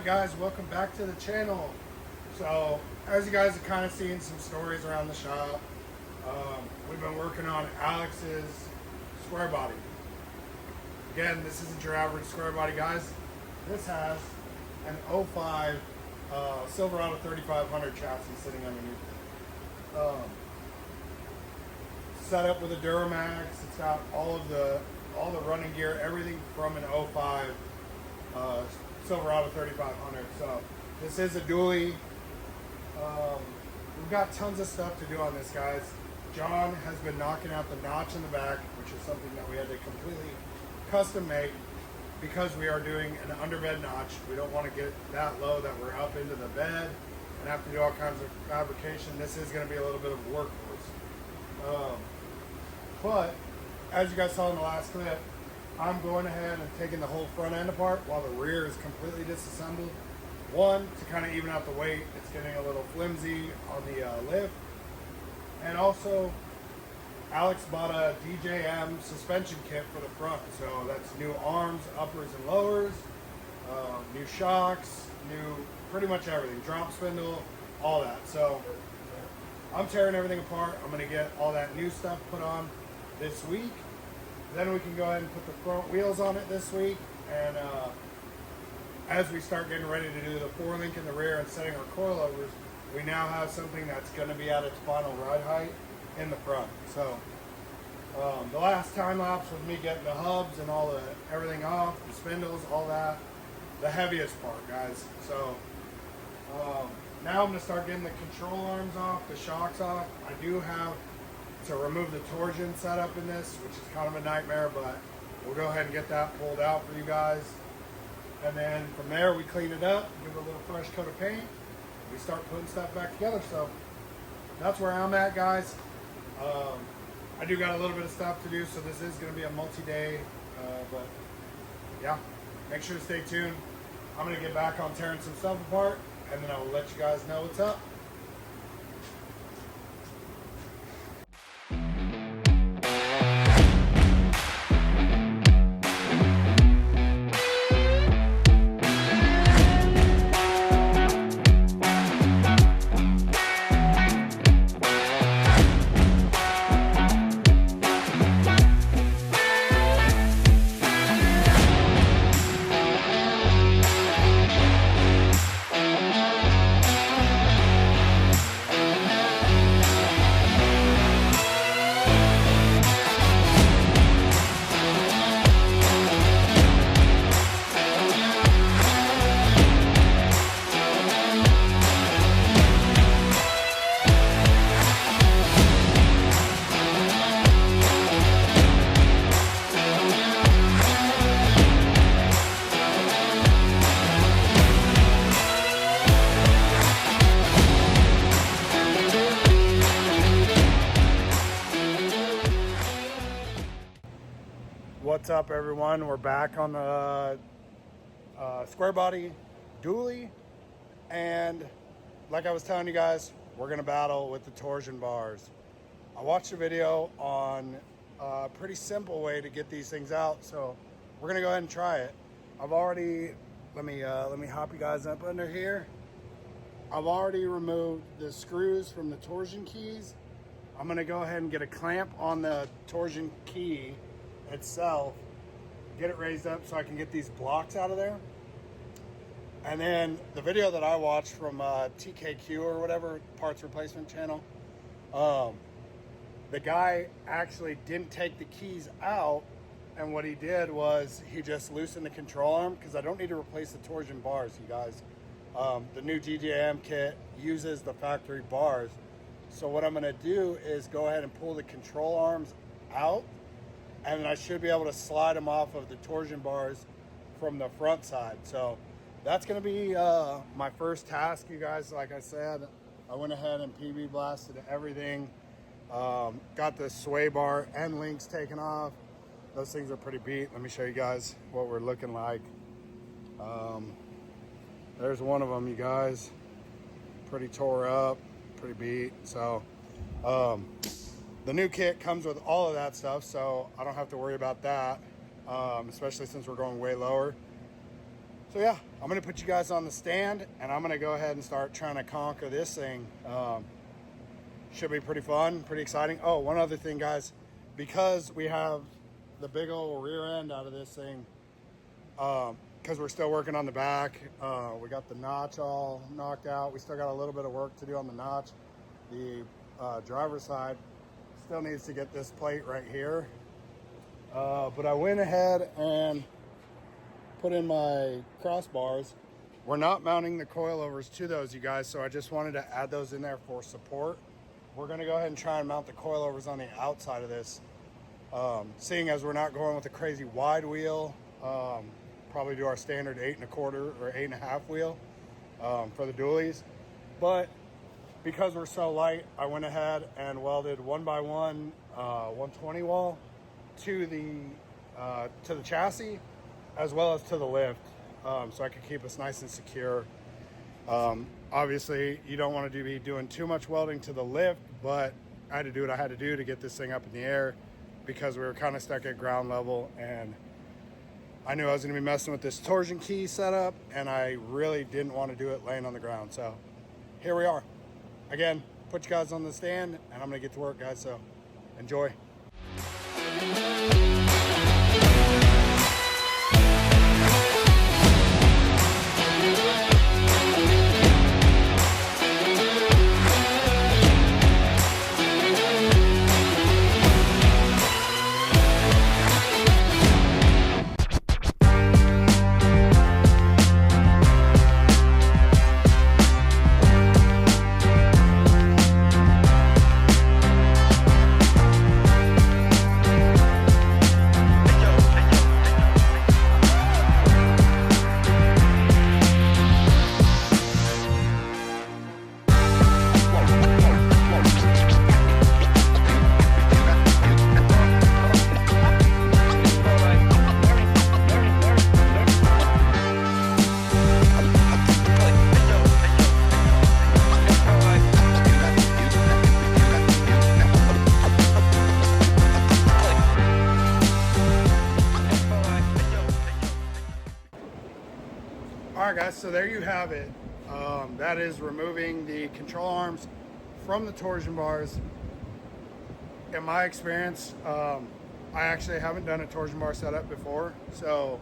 guys, welcome back to the channel. So as you guys have kind of seen some stories around the shop, we've been working on Alex's square body. Again, this isn't your average square body, guys. This has an 05 Silverado 3500 chassis sitting underneath it. Set up with a Duramax. It's got all the running gear, everything from an 05 Silverado 3500. So this is a dually. We've got tons of stuff to do on this, guys. John has been knocking out the notch in the back, which is something that we had to completely custom make because we are doing an underbed notch. We don't want to get that low that we're up into the bed and have to do all kinds of fabrication. This is going to be a little bit of workhorse. But as you guys saw in the last clip, I'm going ahead and taking the whole front end apart while the rear is completely disassembled. One, to kind of even out the weight. It's getting a little flimsy on the lift. And also, Alex bought a DJM suspension kit for the front. So that's new arms, uppers and lowers, new shocks, new pretty much everything. Drop spindle, all that. So I'm tearing everything apart. I'm going to get all that new stuff put on this week. Then we can go ahead and put the front wheels on it this week. And as we start getting ready to do the 4-link in the rear and setting our coilovers, we now have something that's going to be at its final ride height in the front. So the last time lapse was me getting the hubs and everything off, the spindles, all that, the heaviest part, guys. So now I'm going to start getting the control arms off, the shocks off. I do have to remove the torsion setup in this, which is kind of a nightmare, but we'll go ahead and get that pulled out for you guys. And then from there, we clean it up, give it a little fresh coat of paint. We start putting stuff back together. So that's where I'm at, guys. I do got a little bit of stuff to do, so this is going to be a multi-day. But yeah, make sure to stay tuned. I'm going to get back on tearing some stuff apart, and then I will let you guys know what's up. What's up, everyone? We're back on the square body dually, and like I was telling you guys, we're gonna battle with the torsion bars. I watched a video on a pretty simple way to get these things out, so we're gonna go ahead and try it. I've already let me hop you guys up under here. I've already removed the screws from the torsion keys. I'm gonna go ahead and get a clamp on the torsion key itself, get it raised up so I can get these blocks out of there. And then the video that I watched from TKQ or whatever, parts replacement channel, the guy actually didn't take the keys out, and what he did was he just loosened the control arm, because I don't need to replace the torsion bars, you guys. The new DJM kit uses the factory bars. So what I'm going to do is go ahead and pull the control arms out, and I should be able to slide them off of the torsion bars from the front side. So that's going to be my first task, you guys. Like I said, I went ahead and PB blasted everything. Got the sway bar and links taken off. Those things are pretty beat. Let me show you guys what we're looking like. There's one of them, you guys. Pretty tore up, pretty beat. So the new kit comes with all of that stuff, so I don't have to worry about that, especially since we're going way lower. So yeah, I'm gonna put you guys on the stand and I'm gonna go ahead and start trying to conquer this thing. Should be pretty fun, pretty exciting. Oh, one other thing, guys, because we have the big old rear end out of this thing, because we're still working on the back, we got the notch all knocked out. We still got a little bit of work to do on the notch. The driver's side still needs to get this plate right here. But I went ahead and put in my crossbars. We're not mounting the coilovers to those, you guys, so I just wanted to add those in there for support. We're gonna go ahead and try and mount the coilovers on the outside of this. Seeing as we're not going with a crazy wide wheel, probably do our standard 8 1/4 or 8 1/2 wheel for the dualies. But because we're so light, I went ahead and welded 1x1 120 wall to the chassis as well as to the lift, so I could keep us nice and secure. Obviously, you don't want to be doing too much welding to the lift, but I had to do what I had to do to get this thing up in the air because we were kind of stuck at ground level, and I knew I was going to be messing with this torsion key setup, and I really didn't want to do it laying on the ground. So here we are. Again, put you guys on the stand, and I'm going to get to work, guys, so enjoy. All right, guys, so there you have it. That is removing the control arms from the torsion bars. In my experience, I actually haven't done a torsion bar setup before, so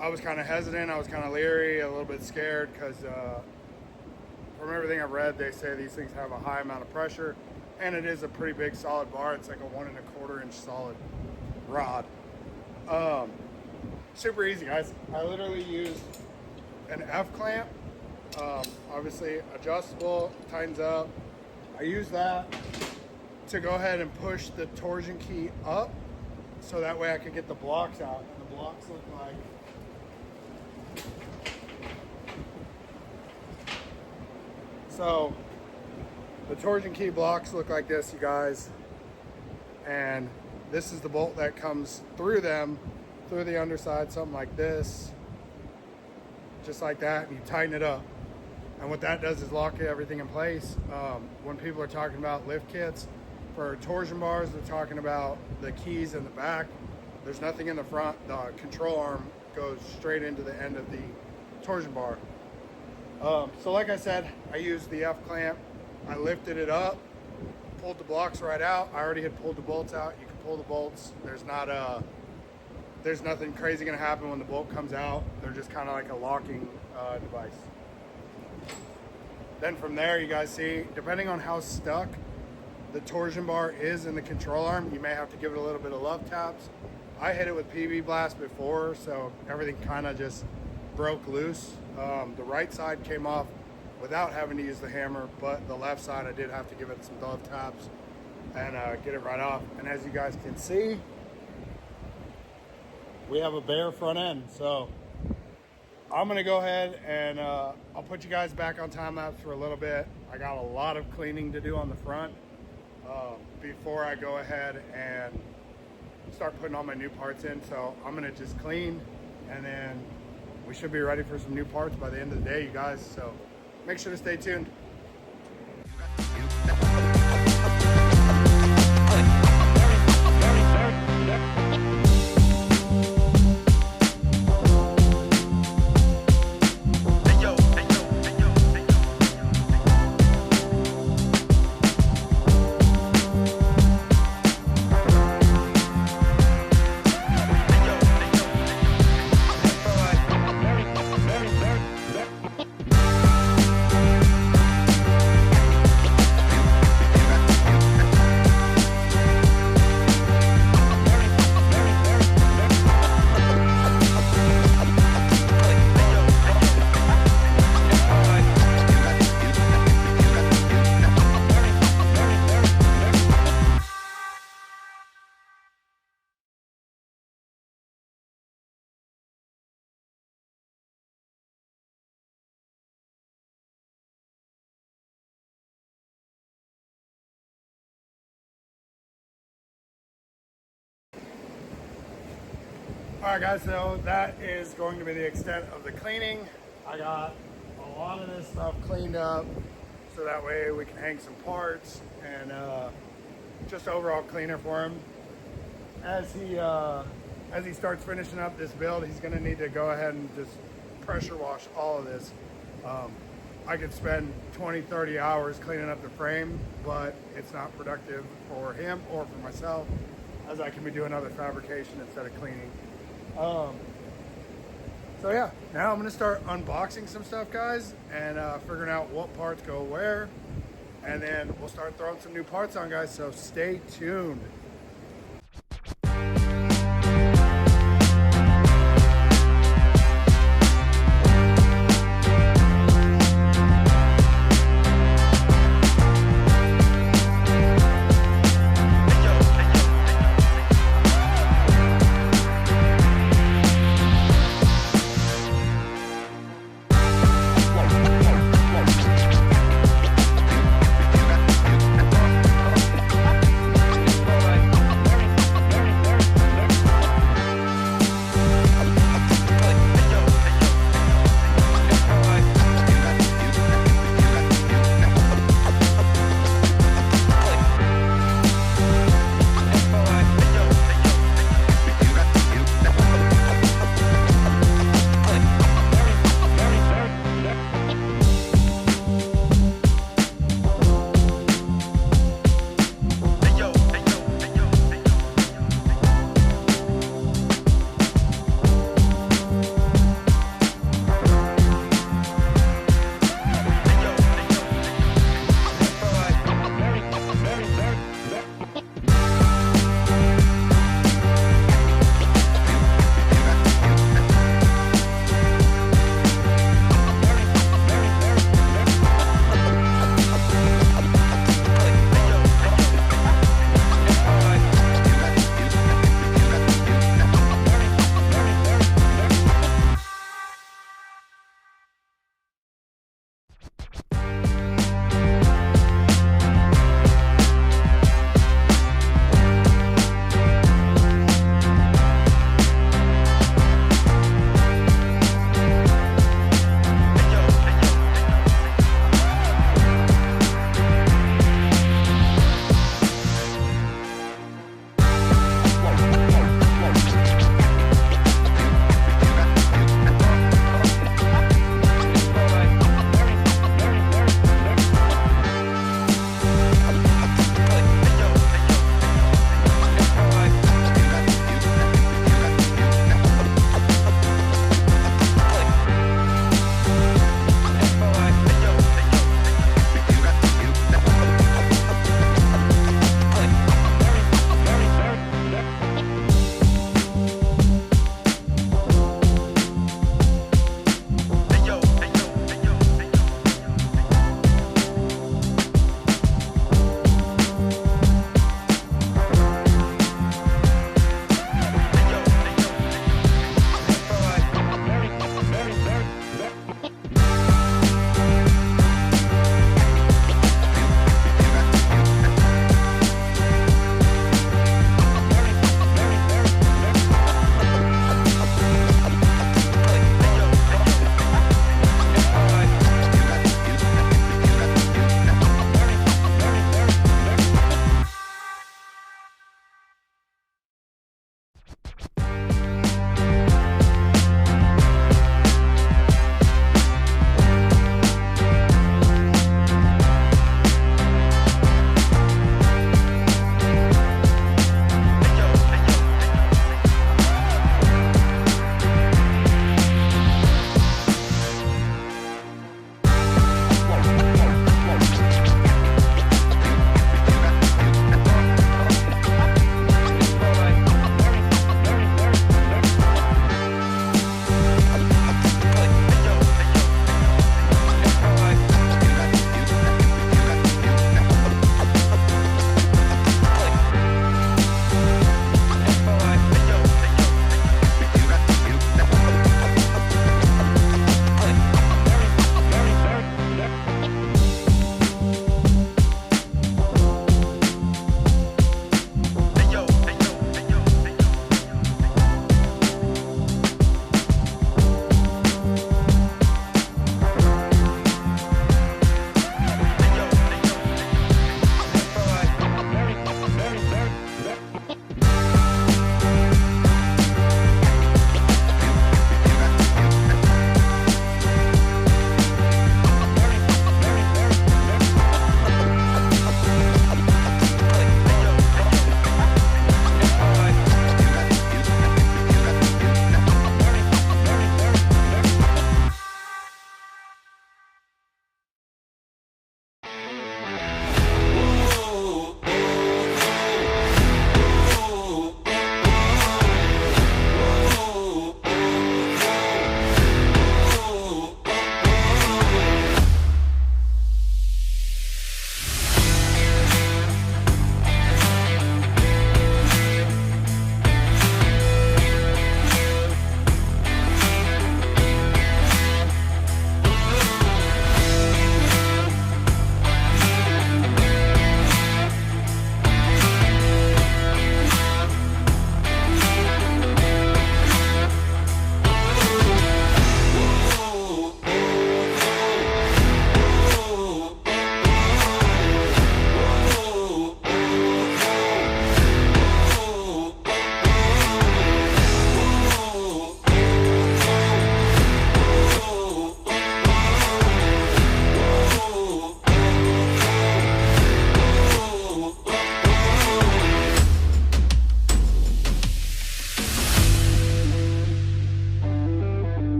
I was kind of hesitant. I was kind of leery, a little bit scared, because from everything I've read, they say these things have a high amount of pressure, and it is a pretty big solid bar. It's like a 1 1/4 inch solid rod. Super easy, guys. I literally used an F clamp, obviously adjustable, tightens up. I use that to go ahead and push the torsion key up, so that way I could get the blocks out. And the blocks look like so. The torsion key blocks look like this, you guys, and this is the bolt that comes through them, through the underside, something like this. Just like that, and you tighten it up, and what that does is lock everything in place. When people are talking about lift kits for torsion bars, they're talking about the keys in the back. There's nothing in the front. The control arm goes straight into the end of the torsion bar. So like I said, I used the F clamp. I lifted it up, pulled the blocks right out. I already had pulled the bolts out. You can pull the bolts. There's nothing crazy gonna happen when the bolt comes out. They're just kind of like a locking device. Then from there, you guys see, depending on how stuck the torsion bar is in the control arm, you may have to give it a little bit of love taps. I hit it with PB Blast before, so everything kind of just broke loose. The right side came off without having to use the hammer, but the left side I did have to give it some love taps and get it right off. And as you guys can see, we have a bare front end. So I'm gonna go ahead and I'll put you guys back on time lapse for a little bit. I got a lot of cleaning to do on the front before I go ahead and start putting all my new parts in. So I'm gonna just clean, and then we should be ready for some new parts by the end of the day, you guys. So make sure to stay tuned. All right, guys, so that is going to be the extent of the cleaning. I got a lot of this stuff cleaned up so that way we can hang some parts and just overall cleaner for him. As he starts finishing up this build, he's going to need to go ahead and just pressure wash all of this. I could spend 20-30 hours cleaning up the frame, but it's not productive for him or for myself, as I can be doing other fabrication instead of cleaning. So yeah, now I'm gonna start unboxing some stuff, guys, and figuring out what parts go where, and then we'll start throwing some new parts on, guys, so stay tuned.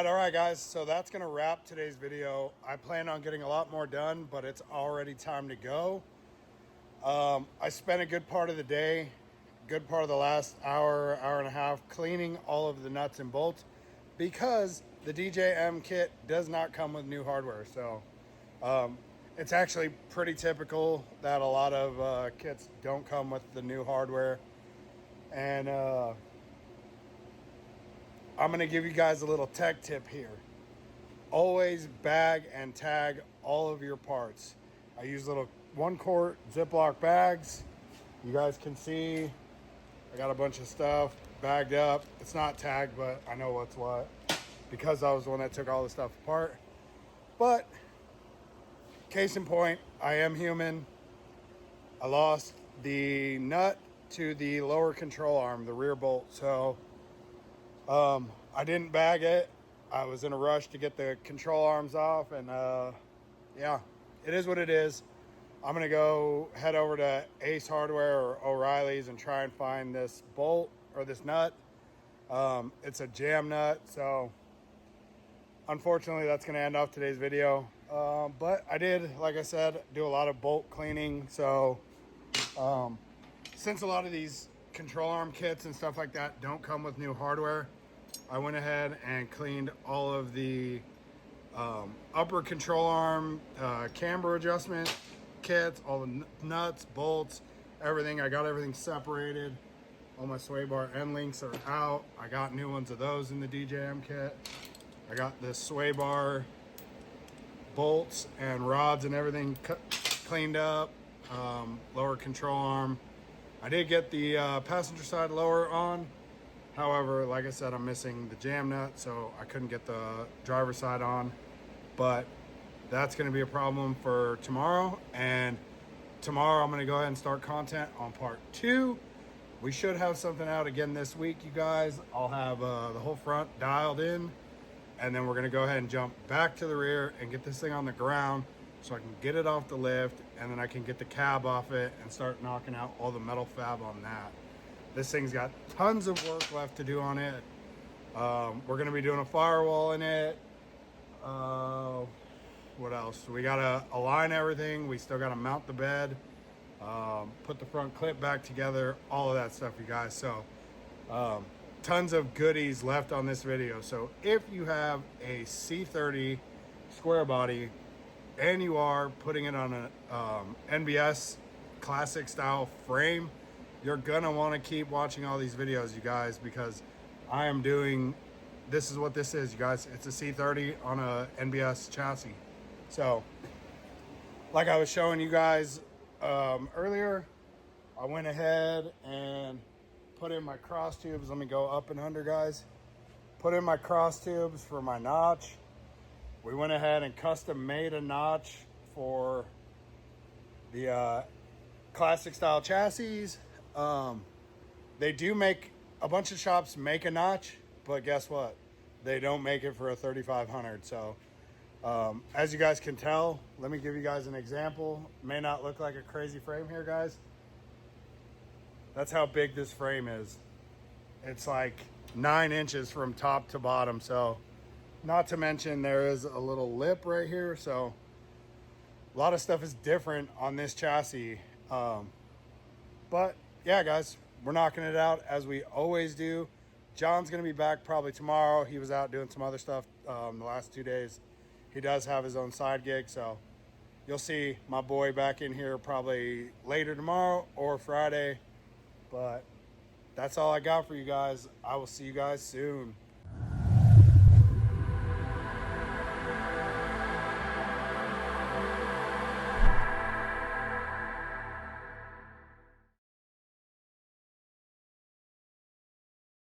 All right, guys, so that's gonna wrap today's video. I plan on getting a lot more done, but it's already time to go. I spent a good part of the day, good part of the last hour, hour and a half cleaning all of the nuts and bolts because the DJM kit does not come with new hardware. So it's actually pretty typical that a lot of kits don't come with the new hardware. And I'm gonna give you guys a little tech tip here. Always bag and tag all of your parts. I use little 1-quart Ziploc bags. You guys can see I got a bunch of stuff bagged up. It's not tagged, but I know what's what because I was the one that took all the stuff apart. But case in point, I am human. I lost the nut to the lower control arm, the rear bolt. So I didn't bag it. I was in a rush to get the control arms off, and yeah, it is what it is. I'm gonna go head over to Ace Hardware or O'Reilly's and try and find this bolt or this nut. It's a jam nut, so unfortunately that's gonna end off today's video. But I did, like I said, do a lot of bolt cleaning. So since a lot of these control arm kits and stuff like that don't come with new hardware, I went ahead and cleaned all of the upper control arm camber adjustment kits, all the nuts, bolts, everything. I got everything separated. All my sway bar end links are out. I got new ones of those in the DJM kit. I got the sway bar bolts and rods and everything cleaned up. Lower control arm. I did get the passenger side lower on. However, like I said, I'm missing the jam nut, so I couldn't get the driver's side on. But that's going to be a problem for tomorrow. And tomorrow I'm going to go ahead and start content on part 2. We should have something out again this week, you guys. I'll have the whole front dialed in. And then we're going to go ahead and jump back to the rear and get this thing on the ground so I can get it off the lift. And then I can get the cab off it and start knocking out all the metal fab on that. This thing's got tons of work left to do on it. We're going to be doing a firewall in it. What else? We got to align everything. We still got to mount the bed, put the front clip back together, all of that stuff, you guys. So tons of goodies left on this video. So if you have a C30 square body and you are putting it on an NBS classic style frame, you're gonna want to keep watching all these videos, you guys, because I am doing, this is what this is, you guys. It's a C30 on a NBS chassis. So like I was showing you guys earlier, I went ahead and put in my cross tubes. Let me go up and under, guys. Put in my cross tubes for my notch. We went ahead and custom made a notch for the classic style chassis. They do make, a bunch of shops make a notch, but guess what? They don't make it for a 3500. So as you guys can tell, let me give you guys an example. May not look like a crazy frame here, guys. That's how big this frame is. It's like 9 inches from top to bottom. So not to mention there is a little lip right here. So a lot of stuff is different on this chassis. But yeah, guys, we're knocking it out as we always do. John's gonna be back probably tomorrow. He was out doing some other stuff the last 2 days. He does have his own side gig, so you'll see my boy back in here probably later tomorrow or Friday. But that's all I got for you guys. I will see you guys soon.